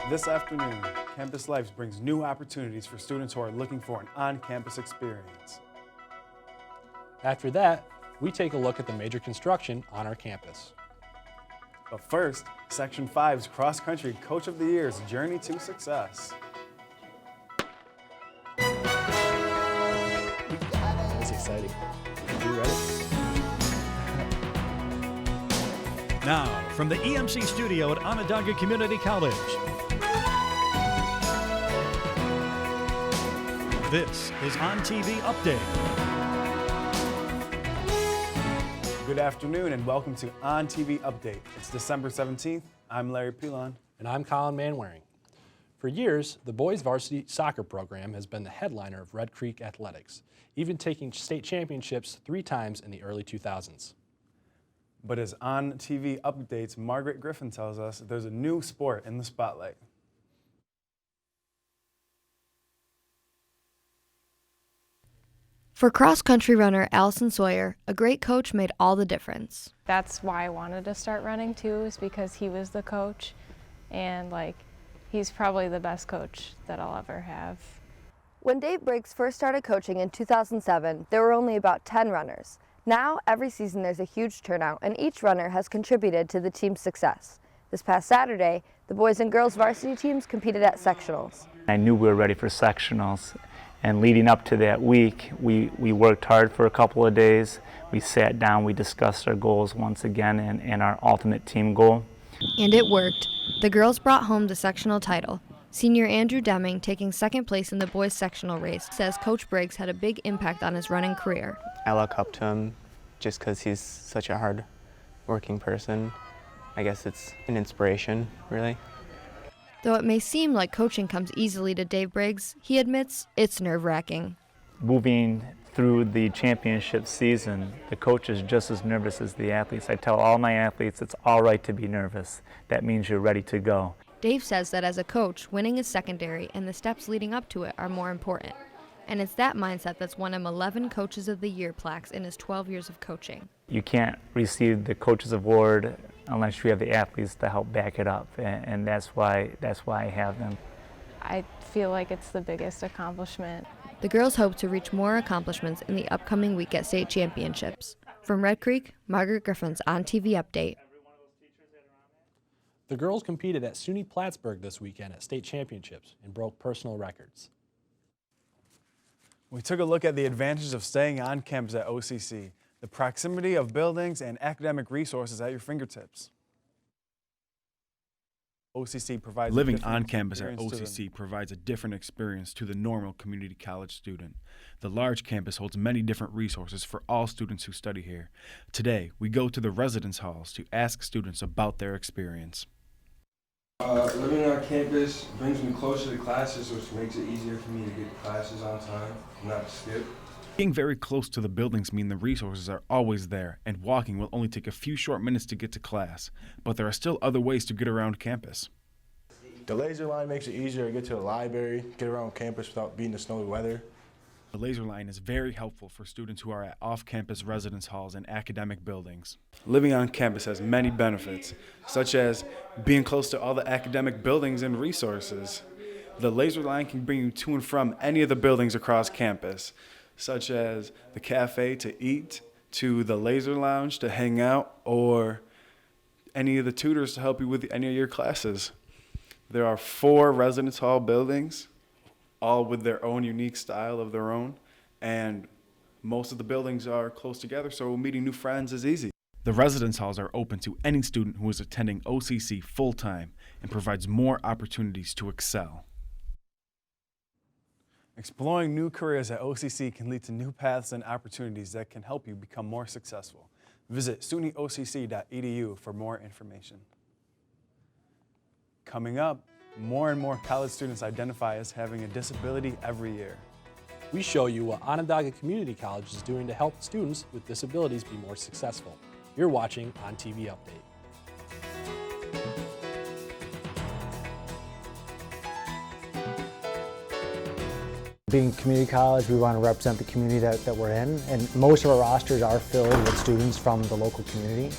This afternoon, Campus Lives brings new opportunities for students who are looking for an on-campus experience. After that, we take a look at the major construction on our campus. But first, Section 5's Cross Country Coach of the Year's Journey to Success. That's exciting. Are you ready? Now, from the EMC studio at Onondaga Community College, this is OnTV Update. Good afternoon and welcome to OnTV Update. It's December 17th. I'm Larry Pilon. And I'm Colin Manwaring. For years, the boys varsity soccer program has been the headliner of Red Creek athletics, even taking state championships 3 times in the early 2000s. But as OnTV Update's Margaret Griffin tells us, there's a new sport in the spotlight. For cross-country runner Allison Sawyer, a great coach made all the difference. That's why I wanted to start running too, is because he was the coach, and he's probably the best coach that I'll ever have. When Dave Briggs first started coaching in 2007, there were only about 10 runners. Now, every season there's a huge turnout, and each runner has contributed to the team's success. This past Saturday, the boys and girls varsity teams competed at sectionals. I knew we were ready for sectionals, and leading up to that week, we worked hard for a couple of days. We sat down, we discussed our goals once again and our ultimate team goal. And it worked. The girls brought home the sectional title. Senior Andrew Deming, taking second place in the boys' sectional race, says Coach Briggs had a big impact on his running career. I look up to him just because he's such a hard-working person. I guess it's an inspiration, really. Though it may seem like coaching comes easily to Dave Briggs, he admits it's nerve-wracking. Moving through the championship season, the coach is just as nervous as the athletes. I tell all my athletes it's all right to be nervous. That means you're ready to go. Dave says that as a coach, winning is secondary and the steps leading up to it are more important. And it's that mindset that's won him 11 Coaches of the Year plaques in his 12 years of coaching. You can't receive the Coaches Award unless you have the athletes to help back it up, and that's why I have them. I feel like it's the biggest accomplishment. The girls hope to reach more accomplishments in the upcoming week at state championships. From Red Creek, Margaret Griffin's OnTV Update. The girls competed at SUNY Plattsburgh this weekend at state championships and broke personal records. We took a look at the advantages of staying on campus at OCC, the proximity of buildings and academic resources at your fingertips. OCC provides Living on campus at OCC provides a different experience to the normal community college student. The large campus holds many different resources for all students who study here. Today, we go to the residence halls to ask students about their experience. Living on campus brings me closer to classes, which makes it easier for me to get to classes on time, not skip. Being very close to the buildings mean the resources are always there, and walking will only take a few short minutes to get to class. But there are still other ways to get around campus. The laser line makes it easier to get to the library, get around campus without being the snowy weather. The laser line is very helpful for students who are at off-campus residence halls and academic buildings. Living on campus has many benefits, such as being close to all the academic buildings and resources. The laser line can bring you to and from any of the buildings across campus, such as the cafe to eat, to the laser lounge to hang out, or any of the tutors to help you with any of your classes. There are 4 residence hall buildings, all with their own unique style of their own, and most of the buildings are close together, so meeting new friends is easy. The residence halls are open to any student who is attending OCC full-time and provides more opportunities to excel. Exploring new careers at OCC can lead to new paths and opportunities that can help you become more successful. Visit sunyocc.edu for more information. Coming up, more and more college students identify as having a disability every year. We show you what Onondaga Community College is doing to help students with disabilities be more successful. You're watching OnTV Update. Being community college, we want to represent the community that we're in, and most of our rosters are filled with students from the local community.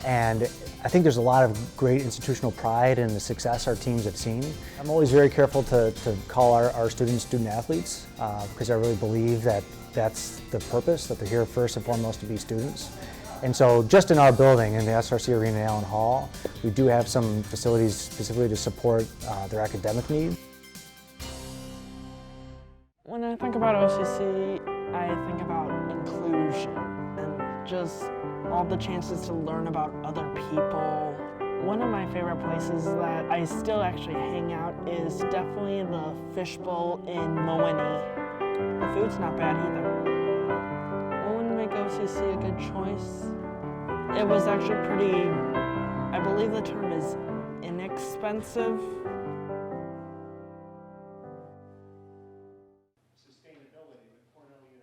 And I think there's a lot of great institutional pride in the success our teams have seen. I'm always very careful to call our students student athletes because I really believe that that's the purpose, that they're here first and foremost to be students. And so just in our building, in the SRC Arena in Allen Hall, we do have some facilities specifically to support their academic needs. When I think about OCC, I think about inclusion and just all the chances to learn about other people. One of my favorite places that I still actually hang out is definitely the fishbowl in Moaney. The food's not bad either. What would make OCC a good choice? It was actually pretty, I believe the term is inexpensive.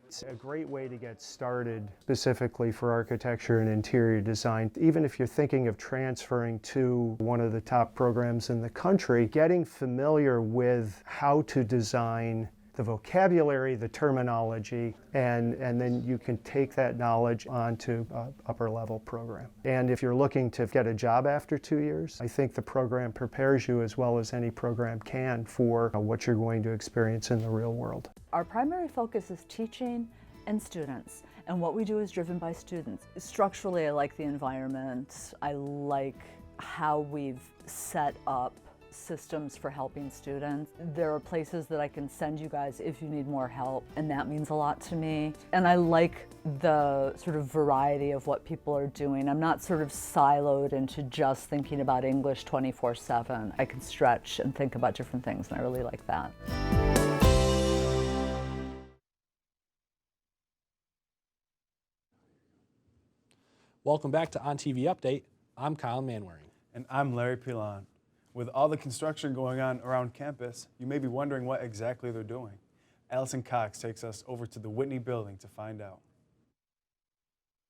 It's a great way to get started specifically for architecture and interior design. Even if you're thinking of transferring to one of the top programs in the country, getting familiar with how to design, the vocabulary, the terminology, and then you can take that knowledge onto an upper level program. And if you're looking to get a job after 2 years, I think the program prepares you as well as any program can for what you're going to experience in the real world. Our primary focus is teaching and students, and what we do is driven by students. Structurally, I like the environment. I like how we've set up systems for helping students. There are places that I can send you guys if you need more help, and that means a lot to me. And I like the sort of variety of what people are doing. I'm not sort of siloed into just thinking about English 24/7. I can stretch and think about different things, and I really like that. Welcome back to OnTV Update. I'm Kyle Manwaring. And I'm Larry Pilon. With all the construction going on around campus, you may be wondering what exactly they're doing. Allison Cox takes us over to the Whitney building to find out.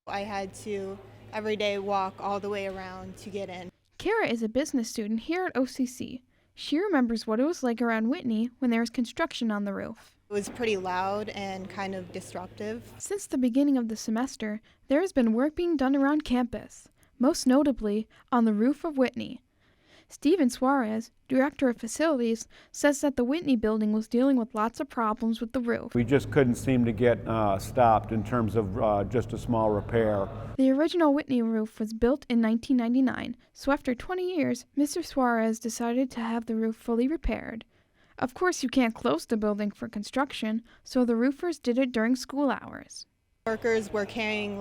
I had to every day walk all the way around to get in. Kara is a business student here at OCC. She remembers what it was like around Whitney when there was construction on the roof. It was pretty loud and kind of disruptive. Since the beginning of the semester, there has been work being done around campus, most notably on the roof of Whitney. Steven Suarez, Director of Facilities, says that the Whitney building was dealing with lots of problems with the roof. We just couldn't seem to get stopped in terms of just a small repair. The original Whitney roof was built in 1999, so after 20 years, Mr. Suarez decided to have the roof fully repaired. Of course, you can't close the building for construction, so the roofers did it during school hours. Workers were carrying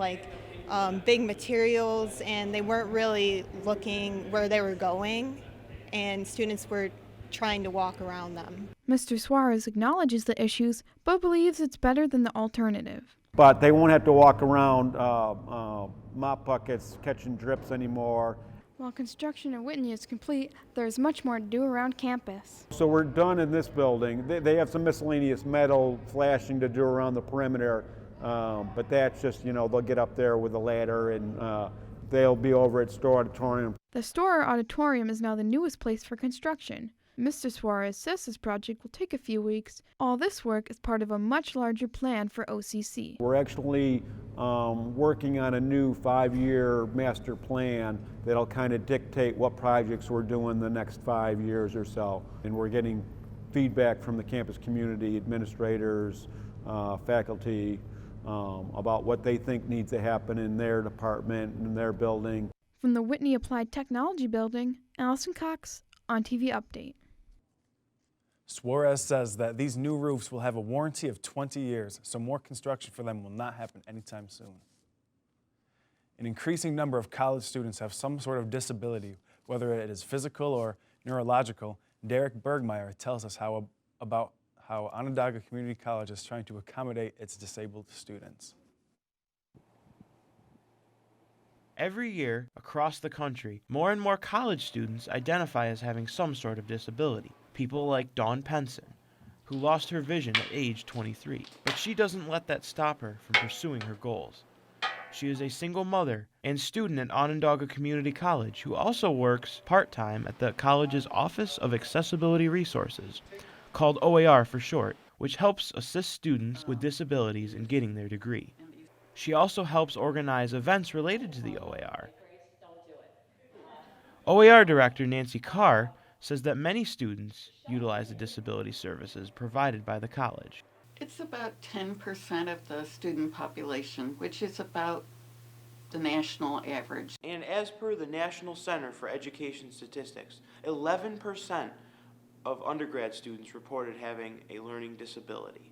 big materials, and they weren't really looking where they were going, and students were trying to walk around them. Mr. Suarez acknowledges the issues, but believes it's better than the alternative. But they won't have to walk around mop buckets catching drips anymore. While construction at Whitney is complete, there is much more to do around campus. So we're done in this building. They have some miscellaneous metal flashing to do around the perimeter. But that's just, they'll get up there with a ladder and they'll be over at Store Auditorium. The Store Auditorium is now the newest place for construction. Mr. Suarez says this project will take a few weeks. All this work is part of a much larger plan for OCC. We're actually working on a new 5-year master plan that'll kind of dictate what projects we're doing the next 5 years or so. And we're getting feedback from the campus community, administrators, faculty, about what they think needs to happen in their department, in their building. From the Whitney Applied Technology Building, Allison Cox, OnTV Update. Suarez says that these new roofs will have a warranty of 20 years, so more construction for them will not happen anytime soon. An increasing number of college students have some sort of disability, whether it is physical or neurological. Derek Bergmeyer tells us about how Onondaga Community College is trying to accommodate its disabled students. Every year, across the country, more and more college students identify as having some sort of disability. People like Dawn Penson, who lost her vision at age 23. But she doesn't let that stop her from pursuing her goals. She is a single mother and student at Onondaga Community College who also works part-time at the college's Office of Accessibility Resources, called OAR for short, which helps assist students with disabilities in getting their degree. She also helps organize events related to the OAR. OER Director Nancy Carr says that many students utilize the disability services provided by the college. It's about 10% of the student population, which is about the national average. And as per the National Center for Education Statistics, 11% of undergrad students reported having a learning disability.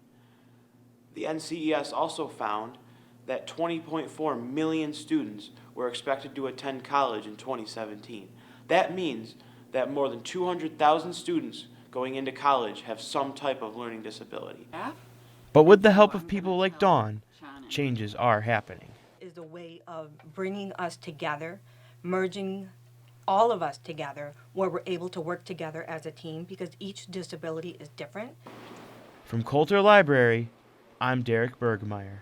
The NCES also found that 20.4 million students were expected to attend college in 2017. That means that more than 200,000 students going into college have some type of learning disability. But with the help of people like Dawn, changes are happening. Is a way of bringing us together, merging all of us together, where we're able to work together as a team because each disability is different. From Coulter Library, I'm Derek Bergmeyer.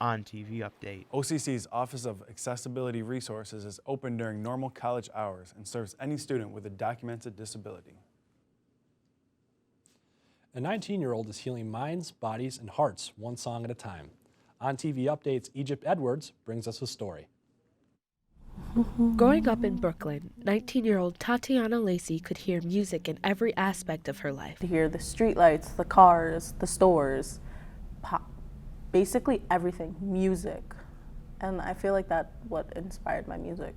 OnTV Update. OCC's Office of Accessibility Resources is open during normal college hours and serves any student with a documented disability. A 19-year-old is healing minds, bodies, and hearts one song at a time. OnTV Update's Egypt Edwards brings us a story. Growing up in Brooklyn, 19-year-old Tatiana Lacey could hear music in every aspect of her life. To hear the streetlights, the cars, the stores, pop, basically everything, music. And I feel like that's what inspired my music.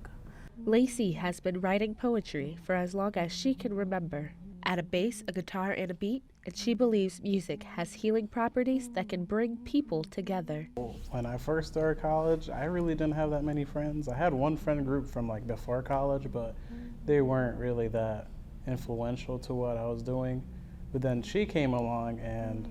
Lacey has been writing poetry for as long as she can remember. Add a bass, a guitar, and a beat, and she believes music has healing properties that can bring people together. When I first started college, I really didn't have that many friends. I had one friend group from like before college, but they weren't really that influential to what I was doing. But then she came along and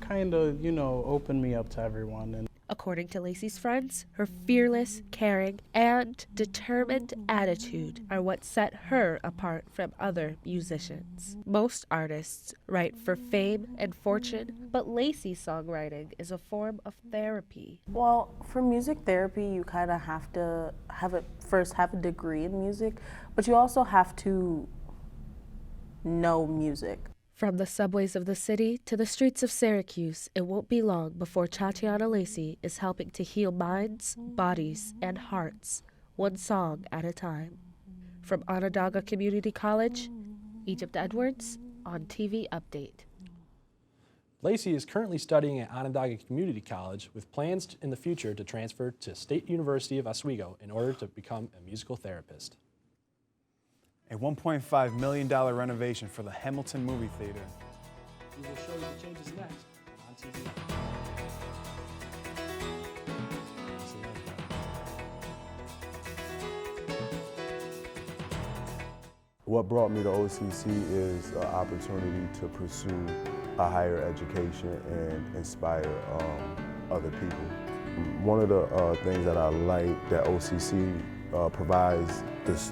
kind of, opened me up to everyone. And according to Lacey's friends, her fearless, caring, and determined attitude are what set her apart from other musicians. Most artists write for fame and fortune, but Lacey's songwriting is a form of therapy. Well, for music therapy, you kind of have to have a degree in music, but you also have to know music. From the subways of the city to the streets of Syracuse, it won't be long before Tatiana Lacey is helping to heal minds, bodies, and hearts, one song at a time. From Onondaga Community College, Egypt Edwards, OnTV Update. Lacey is currently studying at Onondaga Community College with plans in the future to transfer to State University of Oswego in order to become a musical therapist. A $1.5 million renovation for the Hamilton Movie Theater. We will show you the changes next on TV. What brought me to OCC is an opportunity to pursue a higher education and inspire other people. One of the things that I like that OCC provides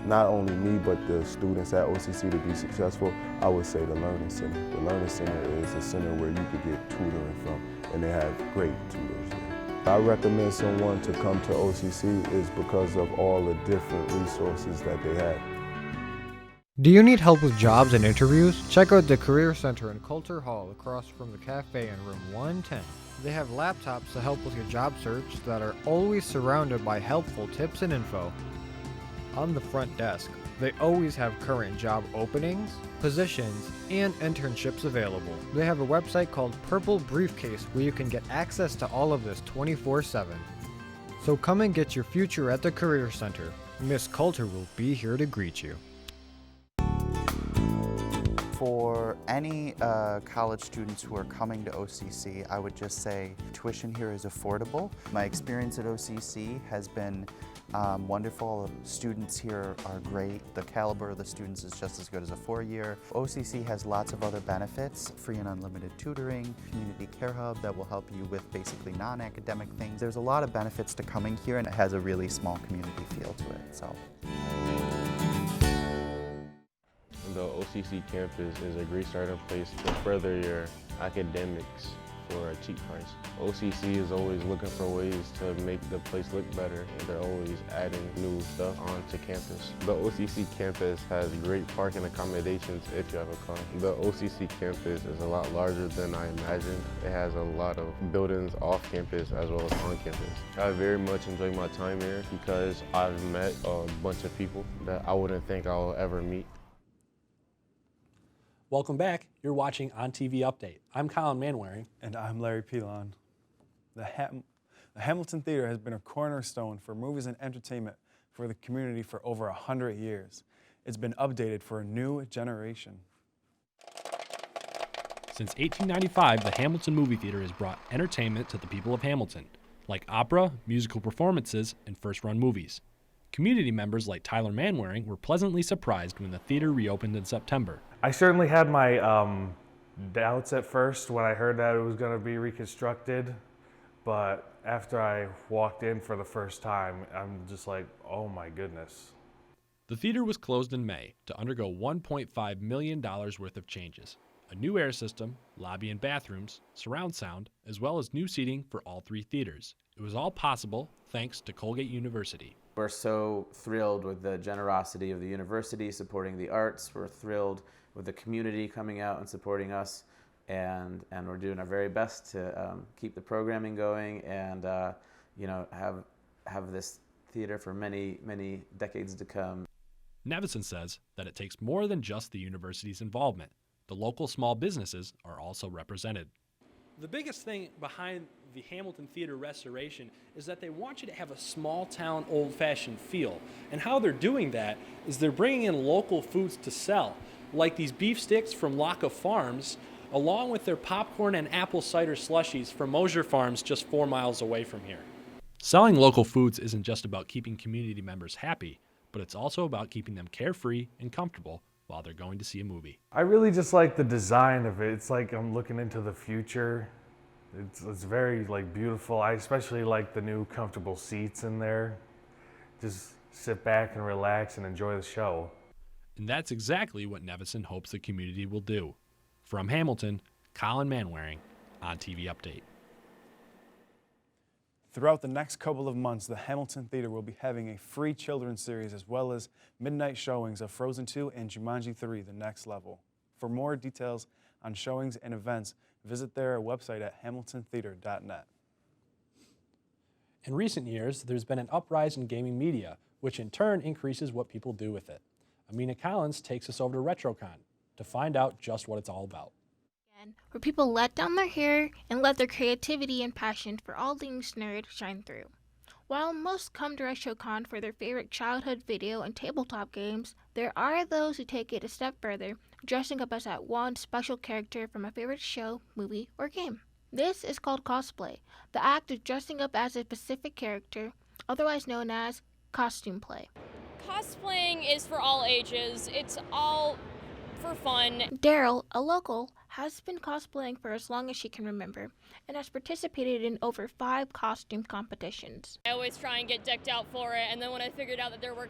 not only me but the students at OCC to be successful, I would say the Learning Center. The Learning Center is a center where you could get tutoring from, and they have great tutors there. I recommend someone to come to OCC is because of all the different resources that they have. Do you need help with jobs and interviews? Check out the Career Center in Coulter Hall across from the cafe in room 110. They have laptops to help with your job search that are always surrounded by helpful tips and info. On the front desk, they always have current job openings, positions, and internships available. They have a website called Purple Briefcase where you can get access to all of this 24/7. So come and get your future at the Career Center. Miss Coulter will be here to greet you. For any college students who are coming to OCC, I would just say tuition here is affordable. My experience at OCC has been wonderful. Students here are great. The caliber of the students is just as good as a four-year. OCC has lots of other benefits, free and unlimited tutoring, community care hub that will help you with basically non-academic things. There's a lot of benefits to coming here, and it has a really small community feel to it. So. The OCC campus is a great starting place to further your academics for a cheap price. OCC is always looking for ways to make the place look better, and they're always adding new stuff onto campus. The OCC campus has great parking accommodations if you have a car. The OCC campus is a lot larger than I imagined. It has a lot of buildings off campus as well as on campus. I very much enjoy my time here because I've met a bunch of people that I wouldn't think I'll ever meet. Welcome back. You're watching OnTV Update. I'm Colin Manwaring. And I'm Larry Pilon. The Hamilton Theater has been a cornerstone for movies and entertainment for the community for over 100 years. It's been updated for a new generation. Since 1895, the Hamilton Movie Theater has brought entertainment to the people of Hamilton, like opera, musical performances, and first-run movies. Community members like Tyler Manwaring were pleasantly surprised when the theater reopened in September. I certainly had my doubts at first when I heard that it was going to be reconstructed, but after I walked in for the first time, I'm just like, oh my goodness. The theater was closed in May to undergo $1.5 million worth of changes. A new air system, lobby and bathrooms, surround sound, as well as new seating for all three theaters. It was all possible thanks to Colgate University. We're so thrilled with the generosity of the university supporting the arts. We're thrilled with the community coming out and supporting us, and we're doing our very best to keep the programming going and have this theater for many, many decades to come. Nevison says that it takes more than just the university's involvement. The local small businesses are also represented. The biggest thing behind the Hamilton Theater restoration is that they want you to have a small town, old-fashioned feel. And how they're doing that is they're bringing in local foods to sell, like these beef sticks from Locka Farms, along with their popcorn and apple cider slushies from Mosier Farms just 4 miles away from here. Selling local foods isn't just about keeping community members happy, but it's also about keeping them carefree and comfortable while they're going to see a movie. I really just like the design of it. It's like I'm looking into the future. It's very beautiful. I especially like the new comfortable seats in there. Just sit back and relax and enjoy the show. And that's exactly what Nevison hopes the community will do. From Hamilton, Colin Manwaring, OnTV Update. Throughout the next couple of months, the Hamilton Theater will be having a free children's series as well as midnight showings of Frozen 2 and Jumanji 3, The Next Level. For more details on showings and events, visit their website at hamiltontheater.net. In recent years, there's been an uprise in gaming media, which in turn increases what people do with it. Amina Collins takes us over to RetroCon to find out just what it's all about. Where people let down their hair and let their creativity and passion for all things nerd shine through. While most come to RetroCon for their favorite childhood video and tabletop games, there are those who take it a step further, dressing up as that one special character from a favorite show, movie, or game. This is called cosplay, the act of dressing up as a specific character, otherwise known as costume play. Cosplaying is for all ages. It's all for fun. Daryl, a local, has been cosplaying for as long as she can remember and has participated in over 5 costume competitions. I always try and get decked out for it, and then when I figured out that there were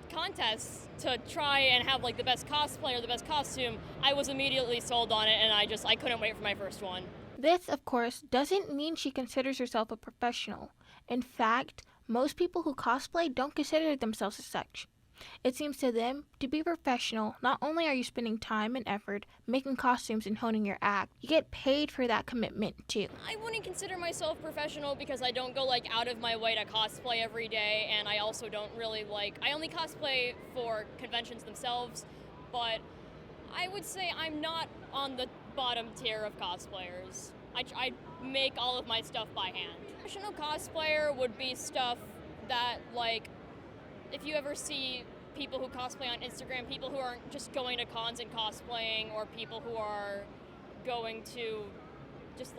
contests to try and have the best cosplay or the best costume, I was immediately sold on it, and I couldn't wait for my first one. This, of course, doesn't mean she considers herself a professional. In fact, most people who cosplay don't consider themselves as such. It seems to them, to be professional, not only are you spending time and effort making costumes and honing your act, you get paid for that commitment too. I wouldn't consider myself professional because I don't go out of my way to cosplay every day, and I also don't really I only cosplay for conventions themselves, but I would say I'm not on the bottom tier of cosplayers. I make all of my stuff by hand. Professional cosplayer would be stuff that if you ever see people who cosplay on Instagram, people who aren't just going to cons and cosplaying, or people who are going to just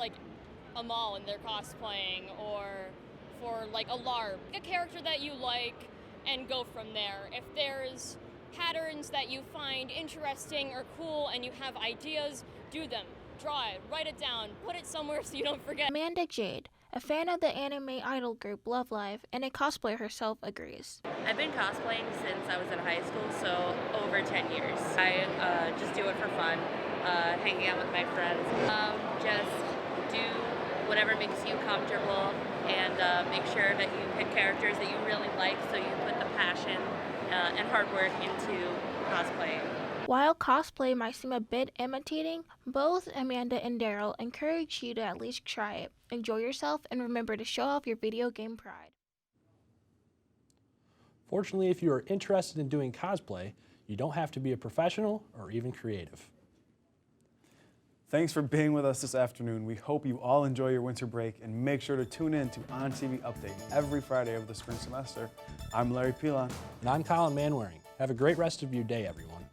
a mall and they're cosplaying, or for a LARP, a character that you like, and go from there. If there's patterns that you find interesting or cool and you have ideas, do them. Draw it, write it down, put it somewhere so you don't forget. Amanda Jade, a fan of the anime idol group Love Live and a cosplayer herself, agrees. I've been cosplaying since I was in high school, so over 10 years. I just do it for fun, hanging out with my friends. Just do whatever makes you comfortable and make sure that you pick characters that you really like so you put the passion and hard work into cosplaying. While cosplay might seem a bit imitating, both Amanda and Daryl encourage you to at least try it. Enjoy yourself and remember to show off your video game pride. Fortunately, if you are interested in doing cosplay, you don't have to be a professional or even creative. Thanks for being with us this afternoon. We hope you all enjoy your winter break and make sure to tune in to OnTV Update every Friday of the spring semester. I'm Larry Pilon. And I'm Colin Manwaring. Have a great rest of your day, everyone.